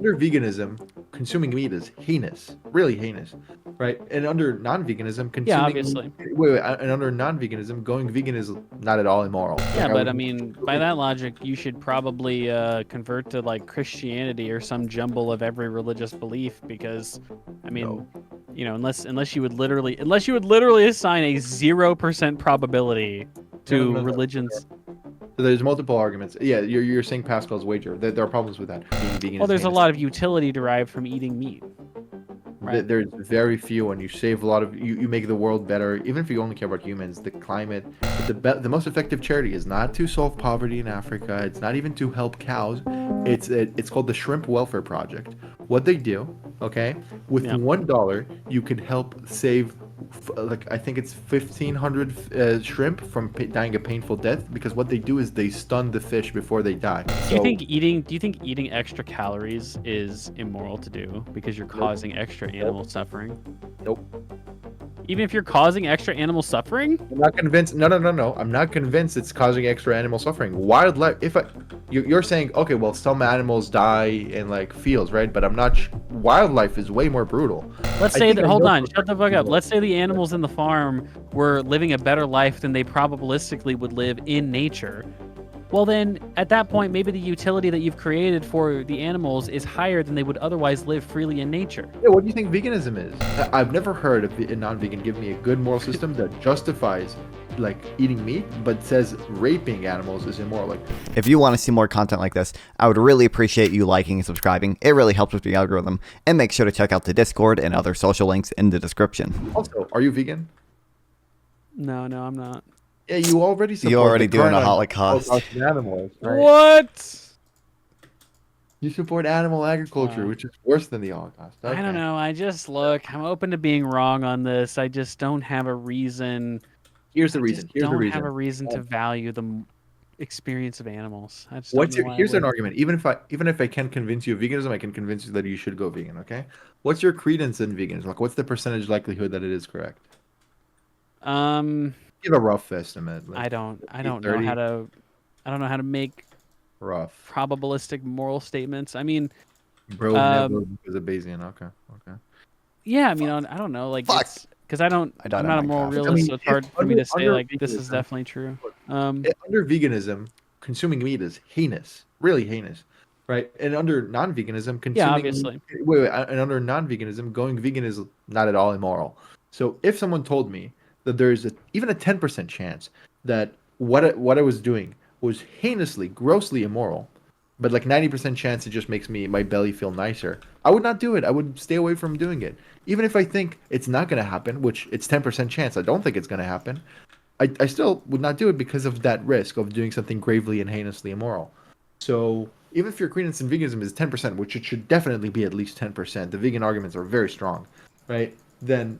under veganism, consuming meat is heinous, really heinous, right? And under non-veganism, Yeah, consuming obviously. and under non-veganism, going vegan is not at all immoral. Yeah, Like I but I would, mean, by that logic, you should probably convert to like Christianity or some jumble of every religious belief because, I mean, no, unless you would literally assign a 0% probability no, no, to no, no. religions. So there's multiple arguments. Yeah, you're saying Pascal's wager. There are problems with that. Being vegan Well, is there's a heinous. lot of utility derived from eating meat, right? There's very few, and you save a lot of. You make the world better, even if you only care about humans, the climate. The most effective charity is not to solve poverty in Africa. It's not even to help cows. It's called the Shrimp Welfare Project. What they do, okay, with Yeah. $1, you can help save, like I think it's 1,500 shrimp from dying a painful death because what they do is they stun the fish before they die. Do you think eating extra calories is immoral to do because you're Nope, causing extra animal nope, suffering? nope. Even if you're causing extra animal suffering? I'm not convinced. No, no, no, no. I'm not convinced it's causing extra animal suffering. Wildlife. You're saying, okay, well, some animals die in like fields, right? But I'm not. Wildlife is way more brutal. Let's I say think that, I hold know on, for shut the fuck up. Let's say the animals in the farm were living a better life than they probabilistically would live in nature. Well, then, at that point, maybe the utility that you've created for the animals is higher than they would otherwise live freely in nature. Yeah, what do you think veganism is? I've never heard of a non-vegan give me a good moral system that justifies like eating meat, but says raping animals is immoral. Like, If you want to see more content like this, I would really appreciate you liking and subscribing. It really helps with the algorithm. And make sure to check out the Discord and other social links in the description. also, are you vegan? No, I'm not. Yeah, you already support You're already the doing current a Holocaust. Holocaust of animals, right? What? You support animal agriculture, Wow. which is worse than the Holocaust. I don't Okay. know. I'm open to being wrong on this. I just don't have a reason. Here's the I reason. just Here's the don't have a reason. reason to value the experience of animals. I just don't know why I Here's an would. argument. Even if I can't convince you of veganism, I can convince you that you should go vegan, okay? What's your credence in veganism? Like what's the percentage likelihood that it is correct? Um, Give a rough estimate. Like I don't know 30, how to make rough. probabilistic moral statements. I mean, Bro never um, was a Bayesian. Okay. Okay. yeah, I mean, I don't know, like Fuck. it's because I don't, I died I'm in not a moral Minecraft. I realist, mean, so it's if hard for me to say under like this is veganism, definitely true. under veganism, consuming meat is heinous, really heinous, right? And under non-veganism, Yeah, consuming obviously. and under non-veganism, going vegan is not at all immoral. So if someone told me that there is even a 10% chance that what I was doing was heinously, grossly immoral, but like 90% chance it just makes my belly feel nicer, I would not do it. I would stay away from doing it. Even if I think it's not going to happen, which it's 10% chance I don't think it's going to happen, I still would not do it because of that risk of doing something gravely and heinously immoral. So even if your credence in veganism is 10%, which it should definitely be at least 10%, the vegan arguments are very strong, right? Then,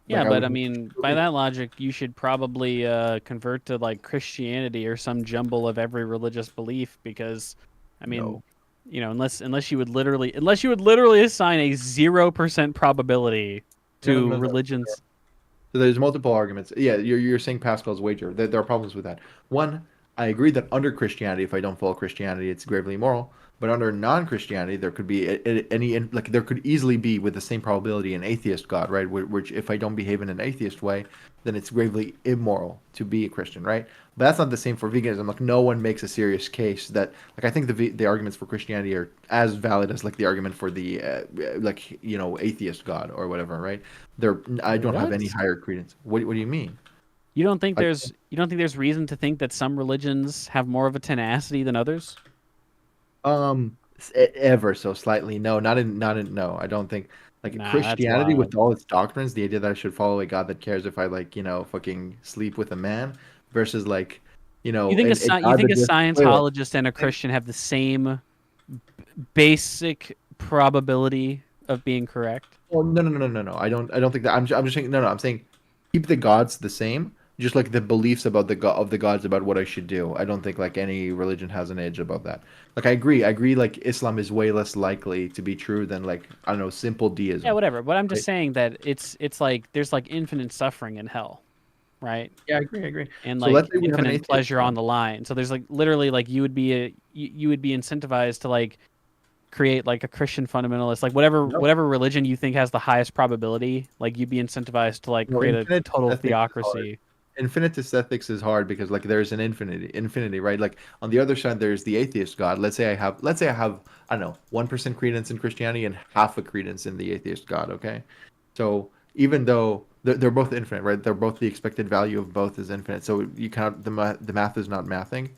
Yeah, like I but I would. mean, by that logic, you should probably convert to like Christianity or some jumble of every religious belief because, I mean, No. unless you would literally assign a 0% probability No, no, to no, no. religions. So there's multiple arguments. Yeah, you're saying Pascal's wager. There are problems with that. One, I agree that under Christianity, if I don't follow Christianity, it's gravely immoral. But under non-Christianity, there could be any like there could easily be with the same probability an atheist God, right? Which if I don't behave in an atheist way, then it's gravely immoral to be a Christian, right? But that's not the same for veganism. Like no one makes a serious case that like I think the arguments for Christianity are as valid as like the argument for the like atheist God or whatever, right? I don't have any What? higher credence. What do you mean? I, You don't think there's reason to think that some religions have more of a tenacity than others? ever so slightly. No, not in no. I don't think like Nah, that's Christianity wild. with all its doctrines, the idea that I should follow a God that cares if I like, fucking sleep with a man versus like, a You God think that a just wait. Scientologist and a Christian have the same basic probability of being correct? Oh no no no no no no. I don't think that. I'm just saying no no. I'm saying keep the gods the same. Just like the beliefs about the gods about what I should do. I don't think like any religion has an edge about that. Like I agree. I agree. Like Islam is way less likely to be true than like I don't know simple Yeah, deism. whatever. But I'm just Right? saying that it's like there's like infinite suffering in hell, right? Yeah, I agree. I agree. And So let's like say we have an infinite atheist pleasure on God. the line. So there's like literally like you would be incentivized to like create like a Christian fundamentalist, like whatever religion you think has the highest probability, like you'd be incentivized to like No, create a infinite total ethics is hard. theocracy. Infinitist ethics is hard because like there's an infinity, right? Like on the other side, there's the atheist God. Let's say I have, I don't know, 1% credence in Christianity and half a credence in the atheist God. Okay, so even though they're both infinite, right? They're both the expected value of both is infinite. So you cannot the math is not mathing.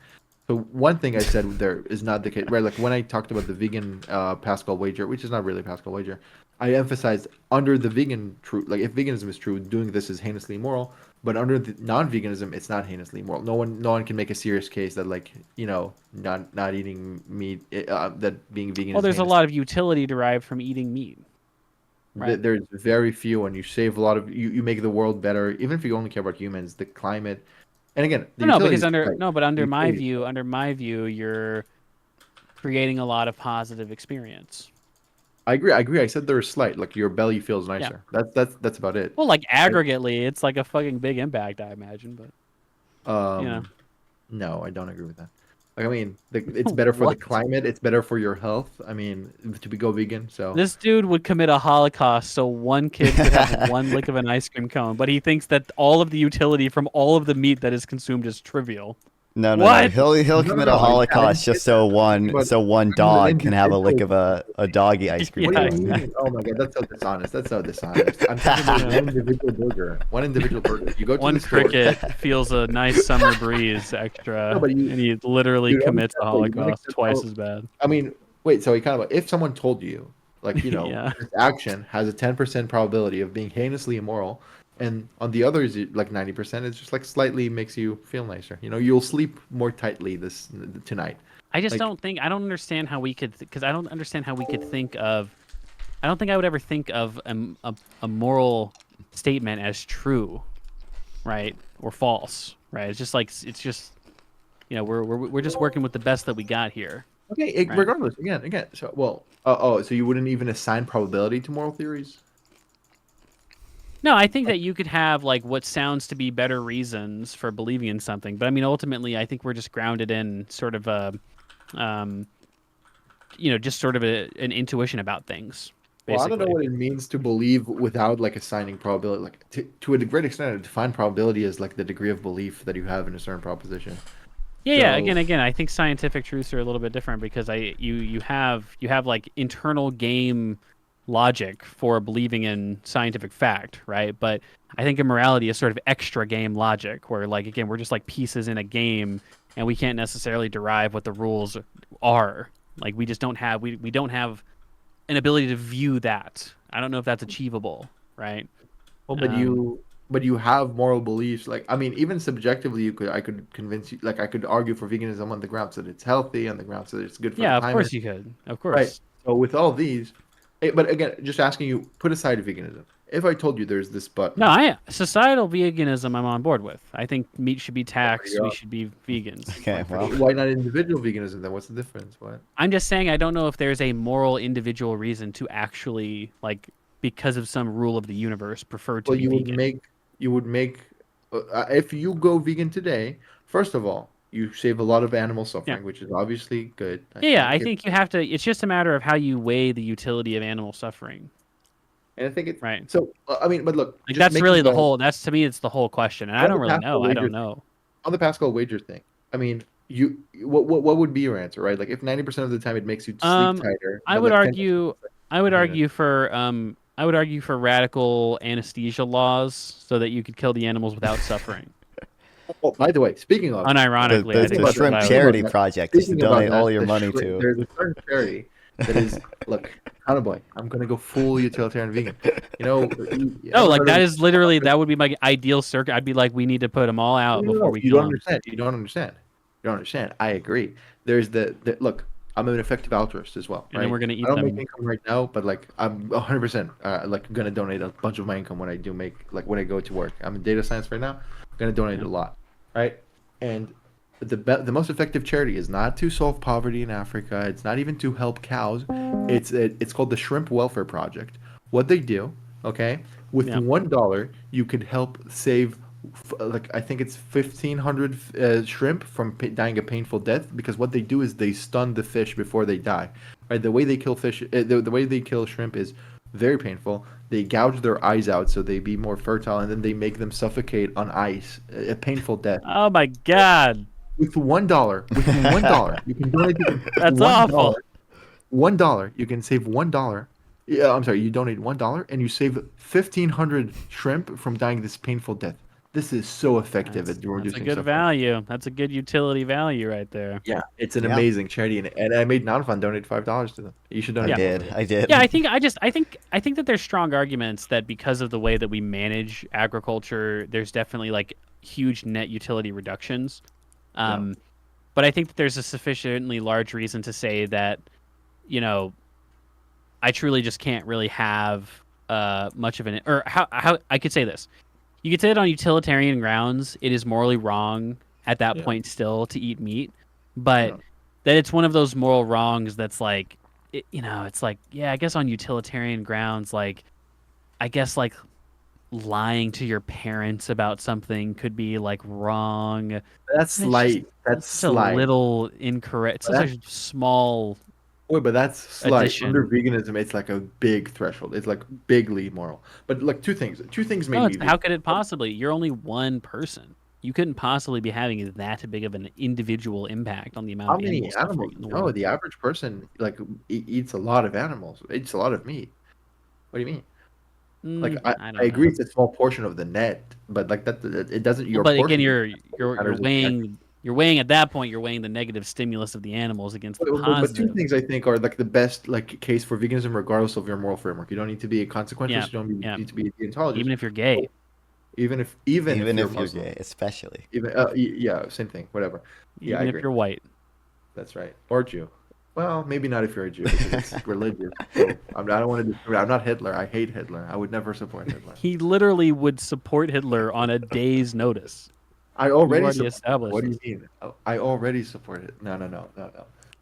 So one thing I said there is not the case, right? Like when I talked about the vegan Pascal wager, which is not really Pascal wager, I emphasized under the vegan truth, like if veganism is true, doing this is heinously immoral. But under the non-veganism, it's not heinously immoral. No one can make a serious case that like not eating meat, that being vegan. Well, Is there's a heinous. lot of utility derived from eating meat, right? There's very few, and you save a lot of you make the world better, even if you only care about humans, the climate, and again, the No, because utilities. Right, but the utilities. under my view, you're creating a lot of positive experience. I agree. I agree. I said there is slight, like your belly feels Yeah. nicer. That's about it. Well, like aggregately, it's like a fucking big impact, I imagine. But Um, no, I don't agree with that. Like, I mean, it's better for the What? climate. It's better for your health. I mean, to be go vegan. So This dude would commit a holocaust so one kid could have one lick of an ice cream cone, but he thinks that all of the utility from all of the meat that is consumed is trivial. No, no, no. What? He'll No, commit no, a no, I holocaust didn't just say that. so one But dog can have a lick individual. of a doggy ice cream What do Yeah, you cone. mean? Oh my god, that's so dishonest. That's so dishonest. I'm talking about one individual burger. One individual burger. You go to one the store. cricket feels a nice summer breeze extra, No, but and he literally you don't commits a accept that. You don't holocaust accept twice how. as bad. I mean, wait. So he kind of if someone told you, like Yeah. this action has a 10% probability of being heinously immoral, and on the others, like 90%, it's just like slightly makes you feel nicer. You'll sleep more tightly tonight. I just Like, I don't understand how we could, because I don't understand how we could think of, I don't think I would ever think of a moral statement as true, right? Or false, right? It's just, we're just working with the best that we got here, okay, right? regardless, again. So, well, so you wouldn't even assign probability to moral theories? No, I think that you could have like what sounds to be better reasons for believing in something, but I mean, ultimately, I think we're just grounded in sort of um, just sort of an intuition about things, Well, I don't know basically. what it means to believe without like assigning probability. Like to a great extent, I define probability as like the degree of belief that you have in a certain proposition. Yeah, yeah. So, Again, I think scientific truths are a little bit different because you have like internal game logic for believing in scientific fact, right? But I think immorality is sort of extra game logic, where like again we're just like pieces in a game, and we can't necessarily derive what the rules are. Like we just don't have we don't have an ability to view that. I don't know if that's achievable, right? well, Um, but you have moral beliefs. Like, I mean, even subjectively, I could convince you. Like, I could argue for veganism on the grounds that it's healthy, on the grounds that it's good for the yeah, of climate. course you could, of Right. course. So with all these, but again, just asking you, put aside veganism. If I told you there's this No, button, societal veganism I'm on board with. I think meat should be there taxed. you We go. should be vegans. Okay, Like for well, sure. Why not individual veganism then? What's the difference? What? I'm just saying I don't know if there's a moral individual reason to actually like because of some rule of the universe prefer to Well, be vegan. you would make, if you go vegan today, first of all, you save a lot of animal Yeah. suffering, which is obviously good. I Yeah, I think think you have to it's just a matter of how you weigh the utility of animal suffering, and I think it's right? so. I mean, but look, Like just that's really making the whole that's to me it's the whole question. And I on the don't really Pascal know. I wager don't thing. know. On the Pascal wager thing. I mean, what would be your answer, right? Like, if 90% of the time it makes you sleep Um tighter, I but would like 10%, argue it's I would like, yeah. argue for radical anesthesia laws so that you could kill the animals without suffering. Oh, by the way, speaking of, Unironically, I the, think the that's what shrimp I would. charity project is to speaking about donate all that, your money to. there's a certain charity that is look, Econoboi. I'm gonna go full utilitarian vegan. No, Ever like heard that of? is literally that would be my ideal circuit. I'd be like, we need to put them all out No, before no, we you kill don't them. understand. You don't understand. You don't understand. I agree. There's the look. I'm an effective altruist as well, And then right? we're gonna I eat don't make them. income right now, but like I'm 100% like gonna donate a bunch of my income when I do make like when I go to work. I'm in data science right now. I'm gonna donate Yeah. a lot, right? And the most effective charity is not to solve poverty in Africa. It's not even to help cows. It's called the Shrimp Welfare Project. What they do, okay, with Yeah. $1, you could help save like I think it's 1,500 shrimp from dying a painful death because what they do is they stun the fish before they die. right? The way they kill fish, the way they kill shrimp is very painful. They gouge their eyes out so they be more fertile, and then they make them suffocate on ice, a painful death. Oh my God, With $1, you can donate that's $1. awful. $1, you can save $1. Yeah, I'm sorry, you donate $1 and you save 1,500 shrimp from dying this painful death. This is so effective That's at a reducing good suffering. value. That's a good utility value right there. Yeah, it's an Yeah. amazing charity, and I made Nonfon donate $5 to them. You should donate. I did. Yeah, I think that there's strong arguments that because of the way that we manage agriculture, there's definitely like huge net utility reductions. But I think that there's a sufficiently large reason to say that, you know, I truly just can't really have much of an, or how I could say this. You could say that on utilitarian grounds, it is morally wrong at that Yeah. point still to eat meat, but Yeah. that it's one of those moral wrongs that's like, it's like, yeah, I guess on utilitarian grounds, like, I guess like lying to your parents about something could be like wrong. That's It's slight. just That's such a slight. little incorrect, such a small Wait, but that's slight. addition. Under veganism, it's like a big threshold. It's like bigly moral. But like two things. Two things made No, me how vegan. could it possibly? You're only one person. You couldn't possibly be having that big of an individual impact on the amount How of many animal suffering animals? in the No, world. the average person like eats a lot of animals. Eats a lot of meat. What do you mean? Like I I don't agree, know. it's a small portion of the net, but like that, it doesn't. Well, Your but again, portion you're matters. weighing at that point. You're weighing the negative stimulus of the animals against the But two positive. things I think are like the best like case for veganism, regardless of your moral framework. You don't need to be a consequentialist. Yeah, You don't yeah. need to be a deontologist. Even if you're gay, Even if Even you're if you're Muslim, gay, especially. even yeah, same thing. Whatever. Yeah, I even if agree. you're white. That's right. Or Jew. Well, maybe not if you're a Jew because it's religious. So I don't want to discriminate. I'm not Hitler. I hate Hitler. I would never support Hitler. He literally would support Hitler on a day's notice. I We've already already support. established What do this. you mean? I already support it. No.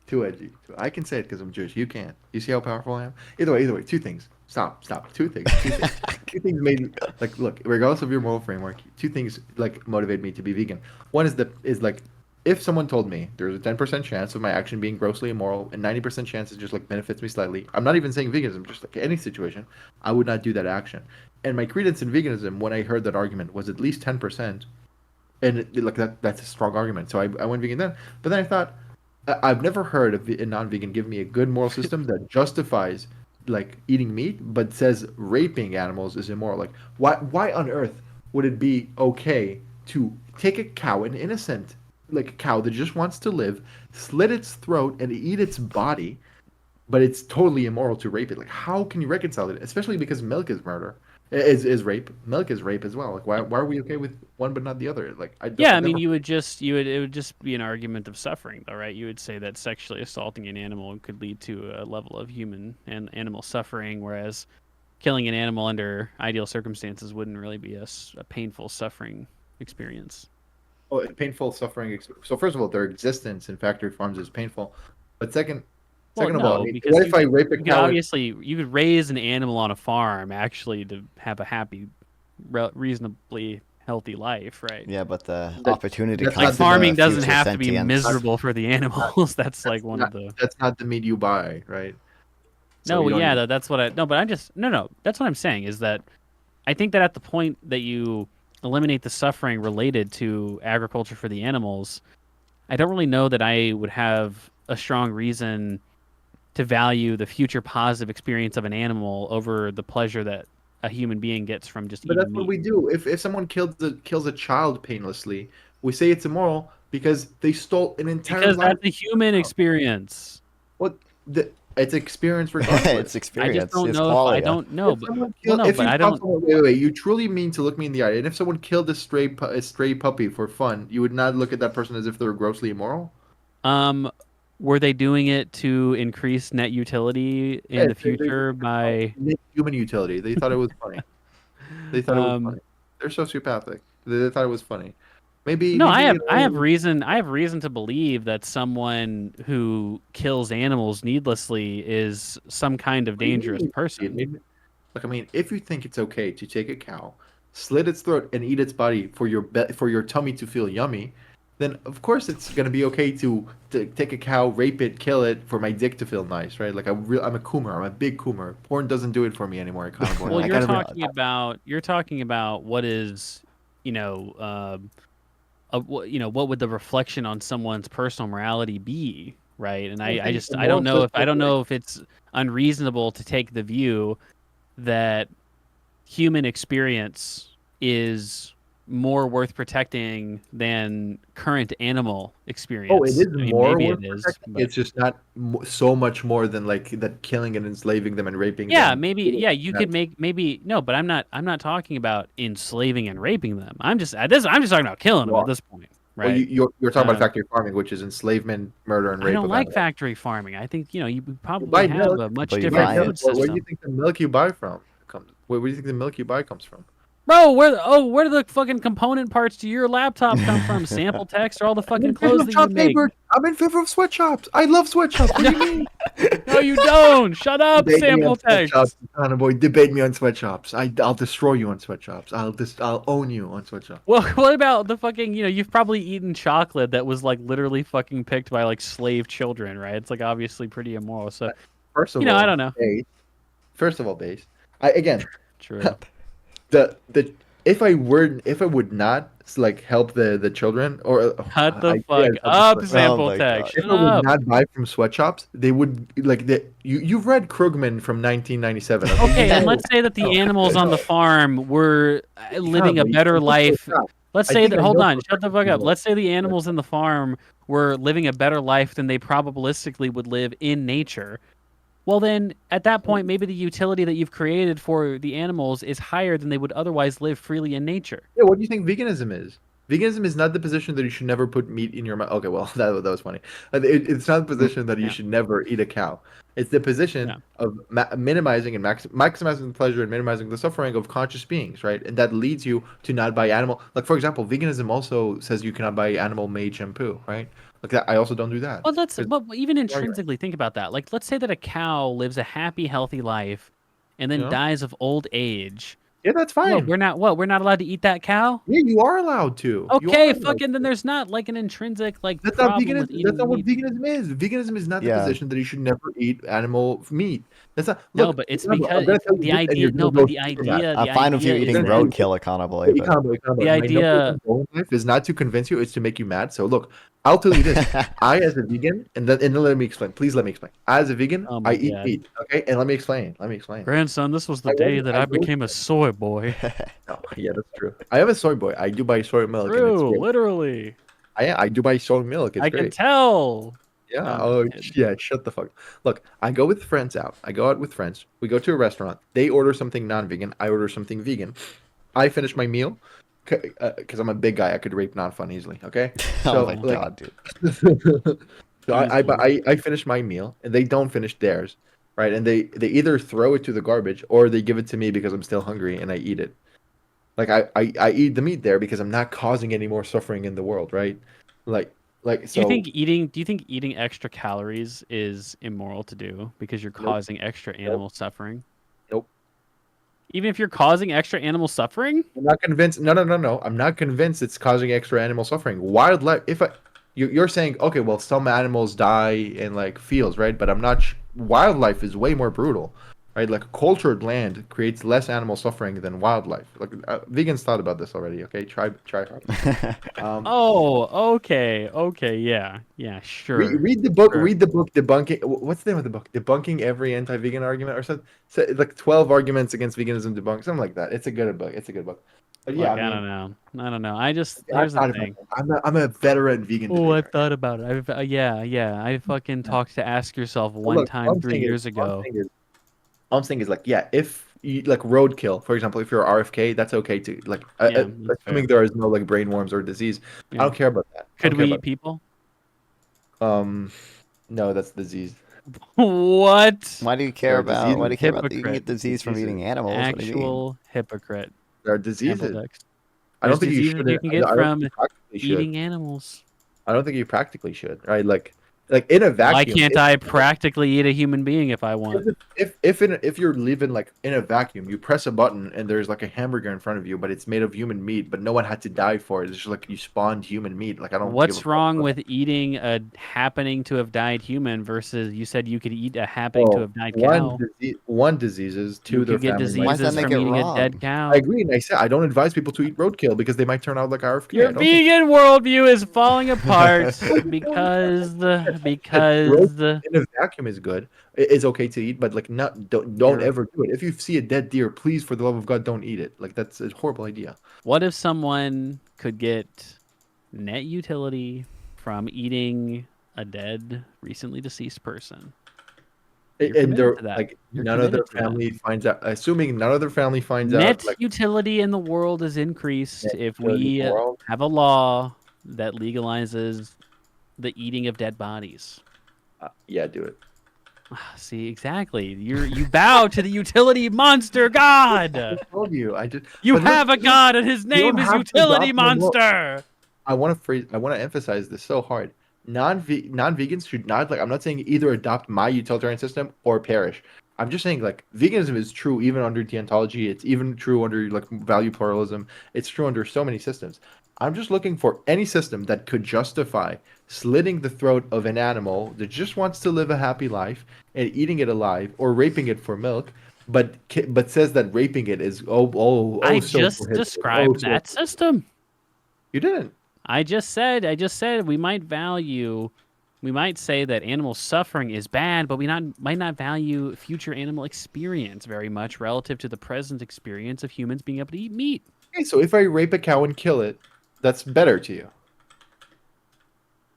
Too edgy. I can say it because I'm Jewish. You can't. You see how powerful I am? Either way. Two things. Stop. Two things. Two things made me, like, look, regardless of your moral framework, two things like motivate me to be vegan. One is like, if someone told me there's a 10% chance of my action being grossly immoral and 90% chance it just like benefits me slightly, I'm not even saying veganism, just like any situation, I would not do that action. And my credence in veganism, when I heard that argument, was at least 10%. And like that's a strong argument. So I went vegan then. But then I thought, I've never heard of a non-vegan give me a good moral system that justifies like eating meat, but says raping animals is immoral. Like why on earth would it be okay to take a cow, an innocent like a cow that just wants to live, slit its throat and eat its body, but it's totally immoral to rape it? Like how can you reconcile it? Especially because milk is murder. Is rape. Milk is rape as well. Like why are we okay with one but not the other? Like I don't Yeah, I I've mean, never it would just be an argument of suffering, though, right? You would say that sexually assaulting an animal could lead to a level of human and animal suffering, whereas killing an animal under ideal circumstances wouldn't really be a painful suffering experience. Oh, painful suffering. So first of all, their existence in factory farms is painful. But second of all, I No, mean, because what if I rape a you could cow? obviously you could raise an animal on a farm actually to have a happy, reasonably healthy life, right? Yeah, but the That- opportunity that's comes Like not to farming the doesn't future have to be sentience. miserable for the animals. That's like one of the That's not the meat you buy, right? So no, you well, don't yeah, even- that's what I no, but I'm just no. That's what I'm saying is that I think that at the point that you eliminate the suffering related to agriculture for the animals, I don't really know that I would have a strong reason to value the future positive experience of an animal over the pleasure that a human being gets from just But eating that's what meat. we do. If someone kills a child painlessly, we say it's immoral because they stole an entire Because life. that's a human experience. What it's experience regardless. It's I experience. just don't It's know if I quality. don't know, If but someone well, kill, no, if but you I saw don't. someone, wait, you truly mean to look me in the eye, and if someone killed a stray puppy for fun, you would not look at that person as if they're grossly immoral? Were they doing it to increase net utility in the future by? Human utility. They thought it was funny. They thought it was Um, funny. They're sociopathic. They thought it was funny. Maybe no, maybe I have reason to believe that someone who kills animals needlessly is some kind of What do you dangerous mean? person. Look, I mean, if you think it's okay to take a cow, slit its throat, and eat its body for your tummy to feel yummy, then of course it's gonna be okay to take a cow, rape it, kill it for my dick to feel nice, right? Like I'm a coomer. I'm a big coomer. Porn doesn't do it for me anymore. Econoboi. Well, I gotta. you're talking about what is, you know, what would the reflection on someone's personal morality be, right? And I just I don't know if it's unreasonable to take the view that human experience is more worth protecting than current animal experience. Oh, it is I mean, more maybe worth it is, protecting. but It's just not so much more than like that killing and enslaving them and raping yeah, them. maybe you could make maybe no, but I'm not talking about enslaving and raping them. I'm just talking about killing them at this point, Well, right? you're talking about Um, factory farming, which is enslavement, murder, and I rape don't of like animals. factory farming. I think, you You probably buy have milk, a much But you different buy milk. it. food Where do you system. think the milk you buy from comes? Where do you think the milk you buy comes from? Bro, where do the fucking component parts to your laptop come from? Sample text or all the I'm fucking in favor clothes of that you child make? labor. I'm in favor of sweatshops. I love sweatshops. What do you mean? No, you don't. Shut up, Debate me on sample sweatshops, text. boy. Debate me on sweatshops. I'll destroy you on sweatshops. I'll own you on sweatshops. Well, what about the fucking, you've probably eaten chocolate that was like literally fucking picked by like slave children, right? It's like obviously pretty immoral. So, First of I all, don't know. base. First of all, base. I again, True. the if I would not like help the children or Shut the yeah, fuck help the up, sweatshops. Oh sample my text. god. If Shut I would up. not buy from sweatshops, they would like you've read Krugman from 1997. Okay, Okay, you and know. let's say that the animals on the farm were living a Econoboi, better you know life. for a fact. Let's I say think that, I hold know on, for a shut the fact fuck you up. know. Let's say the animals in the farm were living a better life than they probabilistically would live in nature. Well, then at that point, maybe the utility that you've created for the animals is higher than they would otherwise live freely in nature. Yeah, what do you think veganism is? Veganism is not the position that you should never put meat in your mouth. Okay, well, that was funny. It's not the position that you Yeah, should never eat a cow. It's the position yeah. of minimizing and maximizing the pleasure and minimizing the suffering of conscious beings, right? And that leads you to not buy animal. Like, for example, veganism also says you cannot buy animal-made shampoo, right? Like that, I also don't do that. Well, but even Argument, intrinsically think about that. Like, let's say that a cow lives a happy, healthy life and you then know? dies of old age. Yeah, that's What, fine. we're not allowed to eat that cow? Yeah, you are allowed to. You are Okay, allowed fucking then to. there's not like an intrinsic like That's not problem with veganism. That's eating not what meat. veganism is. Veganism is not the Yeah. position that you should never eat animal meat. That's not. No, Look, but it's I'm because gonna it's tell you the this, and you're idea. gonna No, but go super mad. I'm the fine with you idea eating is You're gonna- that roadkill, Econoboi, but the My number idea. one goal in life is not to convince you; it's to make you mad. So look, I'll tell you this: I, as a vegan, and then let me explain. Please let me explain. As a vegan, Oh I my eat god, meat. Okay, and let me explain. Let me explain. grandson, this was the I day go. that I I go. became a soy boy. No, yeah, that's true. I am a soy boy. I do buy soy milk, and it's True, great. literally. I do buy soy milk. It's I can great. tell. Yeah. No, I'm Oh, just kidding. yeah. Shut the fuck. Look, I go with friends out. I go out with friends. We go to a restaurant. They order something non-vegan. I order something vegan. I finish my meal because I'm a big guy. I could rape Nonfon easily. Okay. oh So my Oh, like, god, dude. so easily. I finish my meal and they don't finish theirs, right? And they either throw it to the garbage or they give it to me because I'm still hungry and I eat it. Like I eat the meat there because I'm not causing any more suffering in the world, right? Like like so. Do you think eating extra calories is immoral to do because you're Nope. causing extra Nope. animal suffering? Nope. Even if you're causing extra animal suffering? I'm not convinced. No, no, no, no. I'm not convinced it's causing extra animal suffering. Wildlife. If I, you're saying, okay, well, some animals die in like fields, right? But I'm not. Wildlife is way more brutal, right? Like cultured land creates less animal suffering than wildlife. Like vegans thought about this already. Okay, try hard. Oh, okay, yeah, sure, Read the book. sure. Read the book debunking. What's the name of the book? Debunking every anti-vegan argument or something. So, like 12 arguments against veganism debunked, something like that. It's a good book. It's a good book. But yeah, Look, I mean. I don't know. I just I here's the thought about thing. it. I'm a veteran vegan Oh, I've debater. thought about it. Yeah. I fucking Yeah. talked to Ask Yourself But one look, time 3 years ago. all I'm saying is like, yeah, if you like roadkill, for example, if you're RFK, that's okay to like, Yeah, that's fair. assuming there is no like brain worms or disease. I Yeah. don't care about that. I Could don't care we about eat people? that. No, that's disease. What? Why do you There care are about? Why do diseases. you care about that you can Hypocrite. get disease from Diseases. eating animals? What do you mean? Actual hypocrite. There are Sample diseases. text. I don't There's think you diseases should. you can get I don't think from you practically should. eating animals. I don't think you practically should. Right? Like, Like in a Why vacuum. can't I practically eat a human being if I want? If you're living like in a vacuum, you press a button and there's like a hamburger in front of you, but it's made of human meat, but no one had to die for it. It's just like you spawned human meat. Like I don't give a What's fuck wrong about with that. eating a happening to have died human versus you said you could eat a happening to Well, have died cow? one diseases, You two their could get family might. Why does that diseases make from it eating a wrong? dead I cow. agree, and I said I don't advise people to eat roadkill because they might turn out like RFK. Your I don't think vegan worldview is falling apart that because roast in a vacuum is good. It's okay to eat, but like not don't you're. ever do it. If you see a dead deer, please, for the love of God, don't eat it. Like that's a horrible idea. What if someone could get net utility from eating a dead, recently deceased person? You're And committed they're to that. like You're none of their committed to that. family finds out. Assuming none of their family finds out, Net like utility in the world is increased net if utility in we the world. have a law that legalizes the eating of dead bodies. Yeah, do it. See, exactly. You bow to the utility monster god. I told you. You But look, have a god, and his you name don't is have to Utility adopt my moral. Monster. I want to emphasize this so hard. Non-vegans should not, like, I'm not saying either adopt my utilitarian system or perish. I'm just saying like veganism is true even under deontology. It's even true under like value pluralism. It's true under so many systems. I'm just looking for any system that could justify slitting the throat of an animal that just wants to live a happy life and eating it alive or raping it for milk, but says that raping it is I so just prohibited. described So that system. you didn't. I just said we might say that animal suffering is bad, but might not value future animal experience very much relative to the present experience of humans being able to eat meat. Okay, so if I rape a cow and kill it, that's better to you.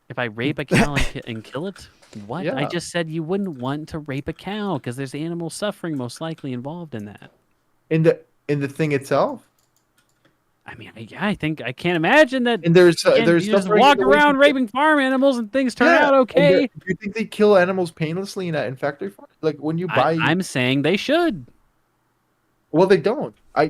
If I rape a cow and kill it, what? I Yeah. just said you wouldn't want to rape a cow because there's animal suffering most likely involved in that. In the thing itself, I mean, yeah, I can't imagine that and there's you just suffering in walk the way around people. raping farm animals and things turn Yeah, out and okay. do you think they kill animals painlessly in factory farms? Like when you buy, I'm saying they should. well, they don't. They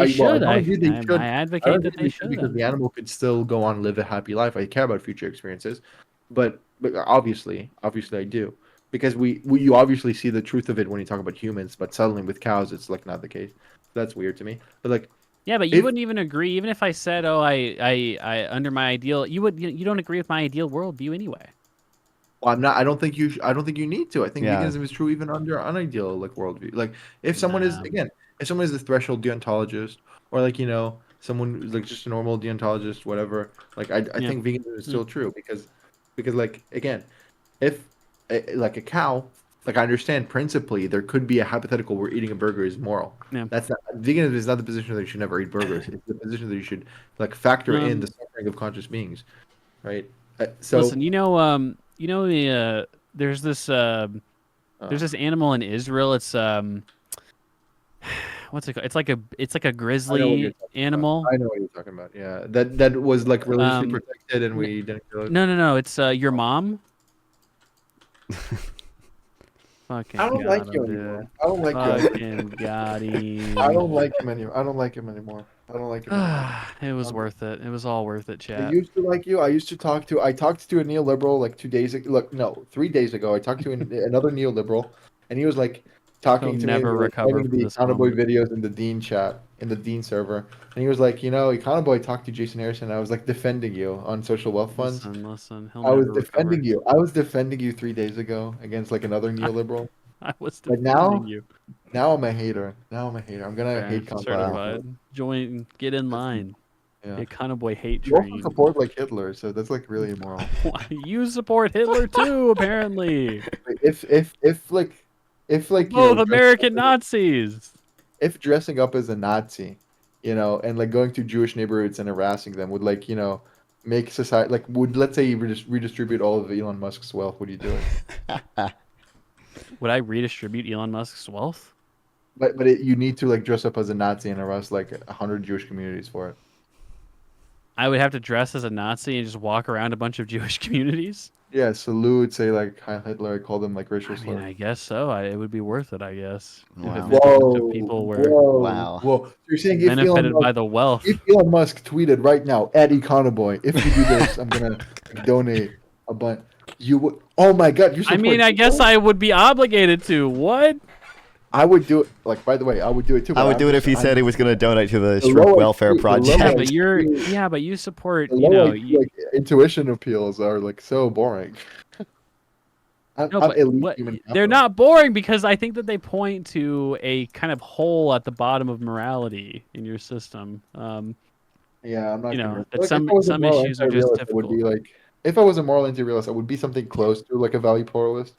should. Well, I don't agree they should. I I advocate don't that think they they should because should. the animal could still go on and live a happy life. I care about future experiences, but obviously I do because you obviously see the truth of it when you talk about humans, but suddenly with cows it's like not the case. That's weird to me. But like Yeah, but you if wouldn't even agree, even if I said, "Oh, I under my ideal," you don't agree with my ideal worldview anyway. well, I'm not. I don't think I don't think you need to. I think Yeah. veganism is true even under unideal like worldview. Like if someone is Nah. again, if someone is a threshold deontologist or like someone who's like just a normal deontologist, whatever. Like I Yeah. think veganism is Mm. still true because like again, if like a cow, like I understand principally there could be a hypothetical where eating a burger is moral. Yeah. That's not veganism is not the position that you should never eat burgers. It's the position that you should like factor in the Um, suffering of conscious beings, right? Listen, there's this uh, animal in Israel. It's what's it called? It's like a I know what grizzly you're talking animal. about. I know what you're talking about. Yeah, that was like religiously Um, protected, and n- we didn't kill it. no. It's your mom. Fucking I don't got like him, you dude. anymore. I don't like you. Fucking got him. I don't like him anymore. I don't like him anymore. I don't like him anymore. It was worth it. It was all worth it, I chat. used to like you. I talked to a neoliberal like 2 days ago. Look, no, 3 days ago. I talked to another neoliberal, and he was like talking He'll to me. never We were recover writing from the this Econoboi moment. videos in the Dean chat, in the Dean server, and he was like, Econoboi talked to Jason Harrison. I was like defending you on social wealth funds. Listen. He'll I was never defending recover. you. I was defending you 3 days ago against like another neoliberal. I was But defending you. now I'm a hater. I'm gonna Yeah, hate Kanye. certified. Join. Get in line. Yeah. The Econoboi hate You also train. support like Hitler, so that's like really immoral. You support Hitler too, apparently. If like Both American Nazis. if dressing up as a Nazi, and like going to Jewish neighborhoods and harassing them would like make society like would let's say you redistribute all of Elon Musk's wealth, would you do it? Would I redistribute Elon Musk's wealth? But you need to like dress up as a Nazi and arrest like 100 Jewish communities for it. I would have to dress as a Nazi and just walk around a bunch of Jewish communities. Yeah, salute, say like Heil Hitler, I call them like racial I mean, slurs. I guess so. It would be worth it, I guess. Wow. If a bunch of people were Wow. Whoa. So you're saying if benefited by the wealth. If Elon Musk tweeted right now at Econoboi, if you do this, I'm gonna donate a bunch. You would? Oh my God! You I mean, support I guess people? I would be obligated to. What? I would do it. Like, by the way, I would do it too. I would but do it if he I'm- said he was going to donate to the The Shrimp lower- Welfare the Project. lower- But you support, The you know, low IQ, like intuition appeals are like so boring. I'm no, but elite what, human they're capital. not boring because I think that they point to a kind of hole at the bottom of morality in your system. Yeah, I'm not. You know, convinced. that Like, some if I was a some moral issues are just anti-realist, I would be difficult. like, if I was a moral anti-realist, I would be something close to like a value pluralist.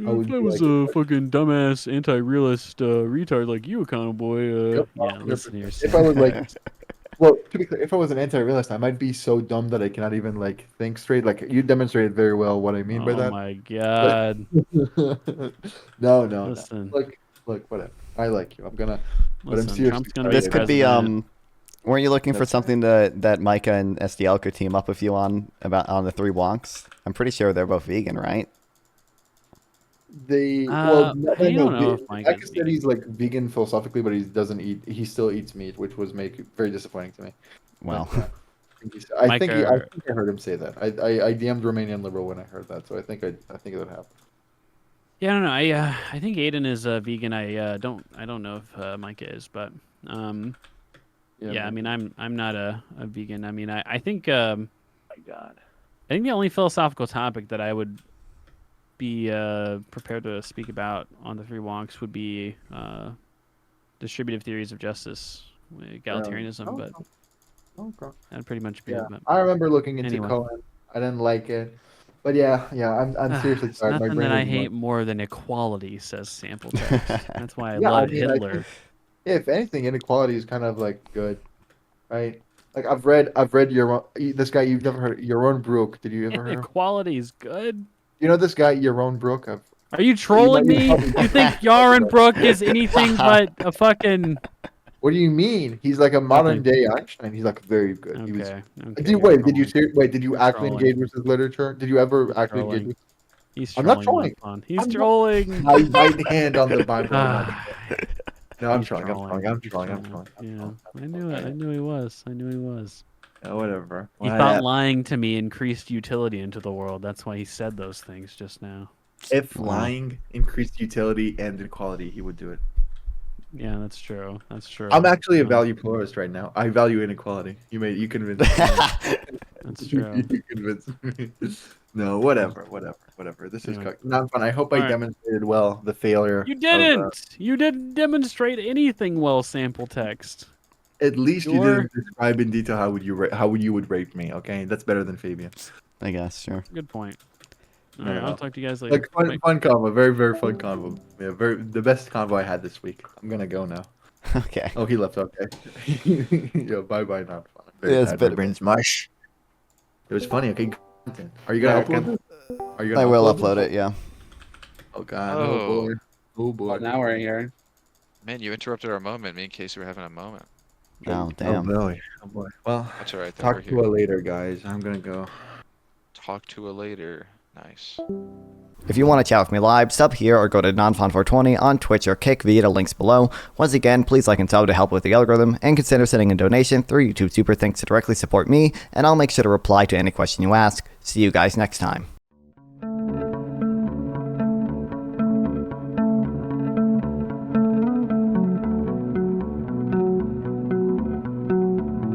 I would If I be was like, a fucking dumbass anti-realist retard like you, Econoboi, Yep, yeah, 100%. listen here. If I was like, well, to be clear, if I was an anti-realist, I might be so dumb that I cannot even like think straight. Like you demonstrated very well what I mean by Oh that. my god! No. Listen, Look, whatever. I like you. But I'm listen. seriously Trump's gonna sorry be This that- could be president. Weren't you looking for That's something that Micah and SDL could team up with you on the three wonks? I'm pretty sure they're both vegan, right? They I don't know if Mike Mike is said he's like vegan philosophically, but he doesn't eat. He still eats meat, which was very disappointing to me. Well, But, I think Mike, I heard him say that. I DM'd Romanian liberal when I heard that, so I think it would happen. Yeah, I don't know. I think Aiden is a vegan. I don't know if Micah is, but yeah. I mean, I'm not a vegan. I mean, I think my God, I think the only philosophical topic that I would be prepared to speak about on the three wonks would be distributive theories of justice, egalitarianism, but Okay. that'd pretty much be Yeah, it. But I remember looking into Anyway. Cohen. I didn't like it, but yeah. I'm seriously There's sorry. My nothing brain that I is hate mush. more than equality, says sample text. That's why I Yeah, love mean, Hitler. if anything, inequality is kind of like good, right? Like I've read this guy you've never heard, Yaron Brook. Did you ever hear? Inequality is good. You know this guy Yaron Brook? Are you trolling might me? probably- You think Yaron Brook is anything but a fucking... What do you mean? He's like a modern day Einstein. He's like very good. He was. Okay. Did you wait? Did you He's actually trolling. engage with his literature? Did you ever He's actually trolling. engage with? He's I'm not trolling. trolling. Nonfon. He's I'm not- trolling. My right hand on the Bible. Ah, No, I'm he's trolling. I'm He's trolling. Yeah, I knew it. I knew he was. Yeah, whatever. He thought lying to me increased utility into the world. That's why he said those things just now. If Wow. lying increased utility and equality, he would do it. Yeah, that's true. That's true. I'm actually a Yeah, value pluralist right now. I value inequality. You convinced me. That's true. You convinced me. No, whatever. This is Anyway. not fun. I hope I Alright. demonstrated well the failure. You of, didn't. You didn't demonstrate anything well. Sample text. at least you Sure. didn't describe in detail how you would rate me. Okay, that's better than Fabian. I guess, sure. Good point. All No, right, no. I'll talk to you guys later. Like fun convo, very fun convo. Yeah, the best convo I had this week. I'm gonna go now. Okay. Oh, he left. Okay. Yo, bye, not fun. Yeah, it's better. Brain's mush. It was funny. Okay. Are you gonna upload it? Are you I gonna will upload it, yeah. Oh God. Oh. Oh boy. Oh boy. Well, now we're here. Man, you interrupted our moment. Me and Casey were having a moment. Oh, Oh damn. boy. Oh boy. Well, That's alright. Then talk we're to here. you later, guys. I'm gonna go. Talk to you later. Nice. If you want to chat with me live, sub here or go to Nonfon420 on Twitch or Kick via the links below. Once again, please like and sub to help with the algorithm, and consider sending a donation through YouTube Super Thanks to directly support me, and I'll make sure to reply to any question you ask. See you guys next time.